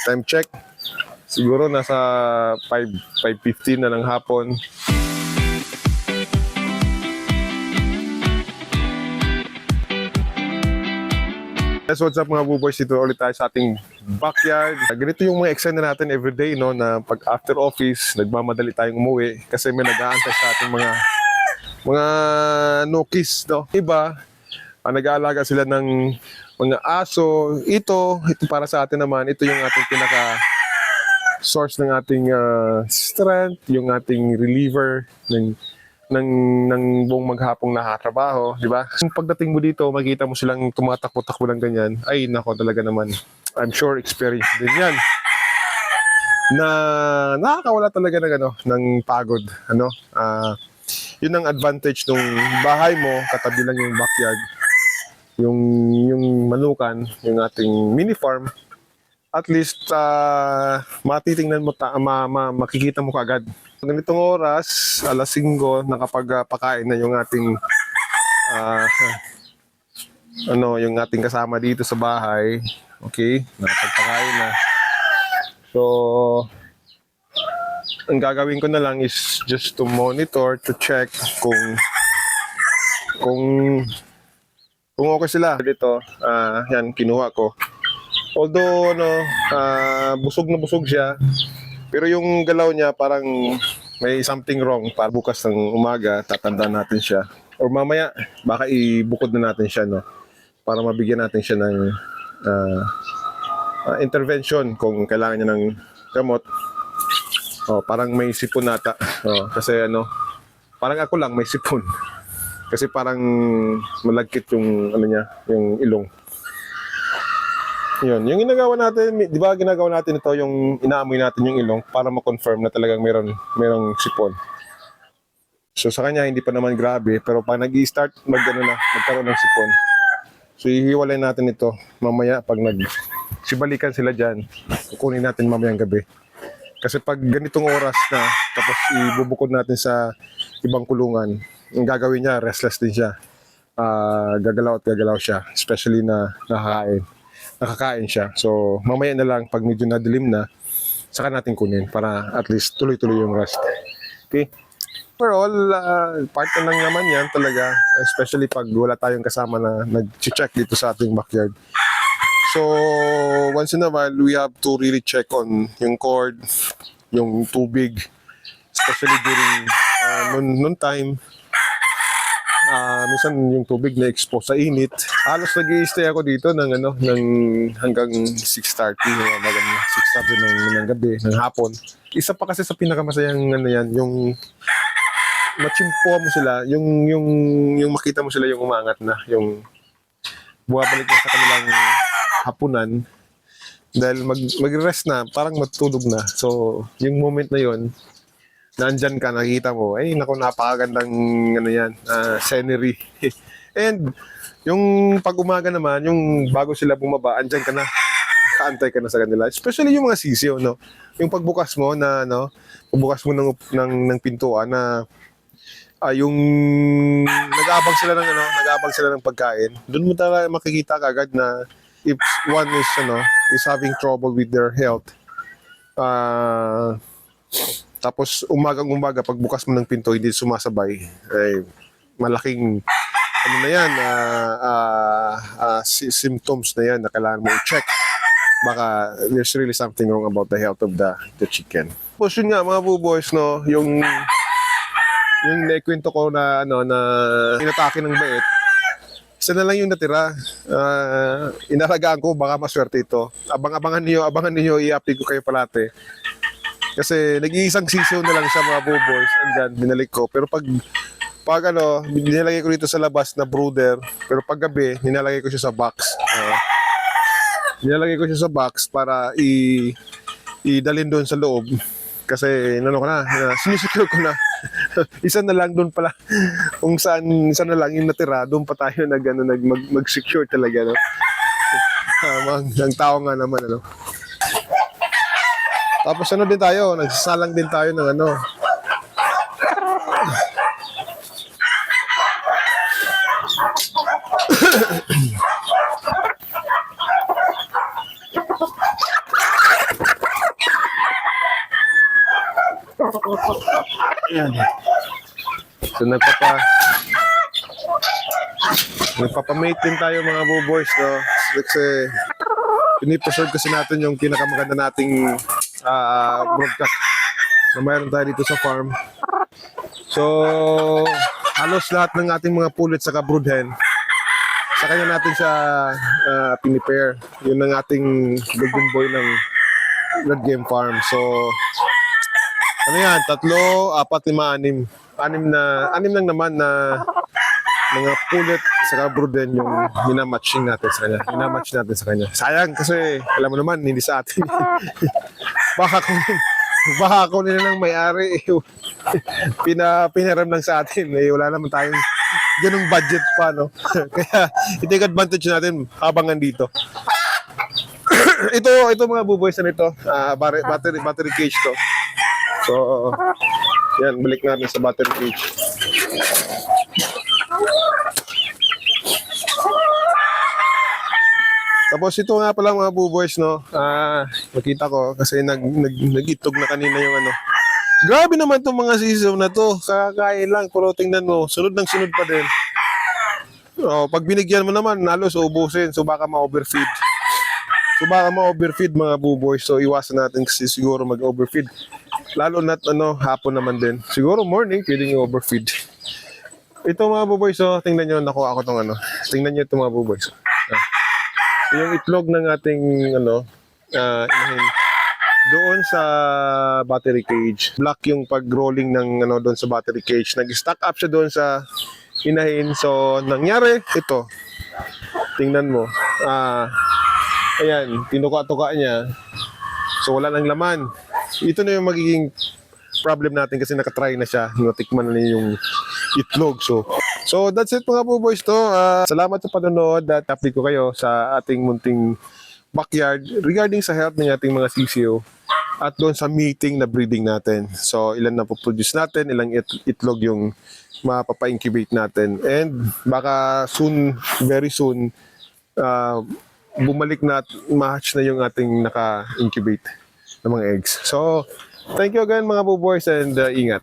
Time check. Siguro nasa 5:15 na ng hapon. Yes, what's up mga buboys? Dito ulit tayo sa ating backyard. Ganito yung mga eksena natin everyday, no? Na pag after office, nagmamadali tayong umuwi kasi may nag-aantay sa ating mga nokis, no? Iba, nag-aalaga sila ng mga aso. Ito para sa atin naman, ito yung ating pinaka source ng ating strength, yung ating reliever ng buong maghapong nakatrabaho, di ba? Kung pagdating mo dito, makita mo silang tumatakbo-takbo ng ganyan, ay nako talaga naman. I'm sure experience din yan. Na nakakawala talaga ng pagod, ano? Yun ang advantage ng bahay mo, katabi lang yung backyard. Yung manukan, yung ating mini farm, at least matitingnan mo, makikita mo kaagad. Ganitong oras, alas 5, nakapagpakain na yung ating yung ating kasama dito sa bahay. Okay, nakapagpakain na. So, ang gagawin ko na lang is just to monitor, to check kung okay sila. Dito, yan, kinuha ko. Although, busog na busog siya, pero yung galaw niya parang may something wrong. Para bukas ng umaga, tatandaan natin siya. Or mamaya, baka ibukod na natin siya, no? Para mabigyan natin siya ng intervention kung kailangan niya ng gamot. Parang may sipon nata. Kasi parang ako lang may sipon. Kasi parang malagkit yung yung ilong. Yun, yung ginagawa natin, di ba ginagawa natin ito, yung inaamoy natin yung ilong para ma-confirm na talagang merong sipon. So sa kanya hindi pa naman grabe, pero pag nag-i-start magkaroon ng sipon. So ihiwalay natin ito mamaya pag sibalikan sila dyan, kukunin natin mamayang gabi. Kasi pag ganitong oras na, tapos ibubukod natin sa ibang kulungan, ang gagawin niya, restless din siya. Gagalaw at gagalaw siya, especially na nakakain siya. So, mamaya na lang, pag medyo nadilim na, saka natin kunin para at least tuloy-tuloy yung rest. Okay? Overall, part na lang naman yan talaga, especially pag wala tayong kasama na nag-check dito sa ating backyard. So, once in a while, we have to really check on yung cord, yung tubig, especially during noon time. Minsan yung tubig na expose sa init. Halos nag-i-stay ako dito ng hanggang 6:30 ng gabi, ng hapon. Isa pa kasi sa pinakamasayang yan, yung machimpo mo sila, yung makita mo sila yung umangat na, yung bumabalik na sa kanilang hapunan dahil mag-rest na, parang matulog na. So, yung moment na yon, nandyan ka, nakikita mo, ay naku, napakagandang scenery. And yung pag umaga naman, yung bago sila bumaba, andyan ka na, kaantay ka na sa kanila. Especially yung mga sisiyo, no? Yung pagbukas mo pagbukas mo ng pintuan na yung nag-aabang sila ng pagkain. Doon mo talaga makikita kagad na if one is having trouble with their health. Tapos umaga pagbukas mo ng pinto hindi sumasabay, ay malaking symptoms na yan na kailangan mo i-check. Baka there's really something wrong about the health of the chicken. Tapos yun nga mga buboys, no, yung naikwento ko na inatake ng bait, isa na lang yung natira. Inalagaan ko, baka maswerte ito. Abangan niyo, i-update ko kayo palate. Kasi nag-iisang sisiw na lang siya mga buboys, andyan, binalik ko. Pero pag nilalagay ko dito sa labas na brooder, pero pag gabi, nilalagay ko siya sa box. Nilalagay ko siya sa box para idalhin doon sa loob. Kasi sinisecure ko na. Isa na lang doon pala. Kung saan, isa na lang yung natira, doon pa tayo mag-secure talaga. No? Ang tao nga naman, Tapos din tayo, nagsasalang din tayo ng Ayan. So nagpapamate din tayo mga buboys, no? Kasi pinipreserve kasi natin yung pinakamaganda nating broadcast na mayroon tayo dito sa farm. So halos lahat ng ating mga pullet sa brood hen, sa kanya natin siya pinipair. Yun ang ating golden boy ng Red Game Farm. So ano yan, 3, 4, 5, 6. Anim lang naman na mga pullet sa brood hen yung minamatching natin sa kanya. Minamatch natin sa kanya. Sayang kasi alam mo naman, hindi sa atin. Baka kung nila ng may-ari, pinaram lang sa atin. Wala naman tayong ganung budget pa, no? Kaya i-take advantage natin habang nandito. ito mga buboys na nito, battery cage to. So, yan, balik natin sa battery cage. Tapos ito nga pala mga buboys, no? Nakita ko kasi nag-itog na kanina yung ano. Grabe naman itong mga season na to. Kakakain lang, pero tingnan mo, sunod ng sunod pa din. Pag binigyan mo naman, halos ubusin. So baka ma-overfeed. Mga buboys. So iwasan natin kasi siguro mag-overfeed. Lalo na't hapon naman din. Siguro morning, pwedeng i-overfeed. Ito mga buboys, so tingnan nyo, nakuha ako tong Tingnan nyo ito mga buboys. Yung itlog ng ating inahin doon sa battery cage. Black yung pag-rolling ng doon sa battery cage. Nag-stack up siya doon sa inahin. So nangyari ito. Tingnan mo. Ayan, tinuka-tuka niya. So wala nang laman. Ito na yung magiging problem natin kasi nakatry na siya. Natikman na niya yung itlog. So that's it mga boys to. Salamat sa panonood at update ko kayo sa ating munting backyard regarding sa health ng ating mga sisiyo at doon sa meeting na breeding natin. So ilan na po-produce natin, ilang itlog yung mapapa-incubate natin. And baka soon, very soon, bumalik na at ma-hatch na yung ating naka-incubate ng mga eggs. So thank you again mga boys and ingat.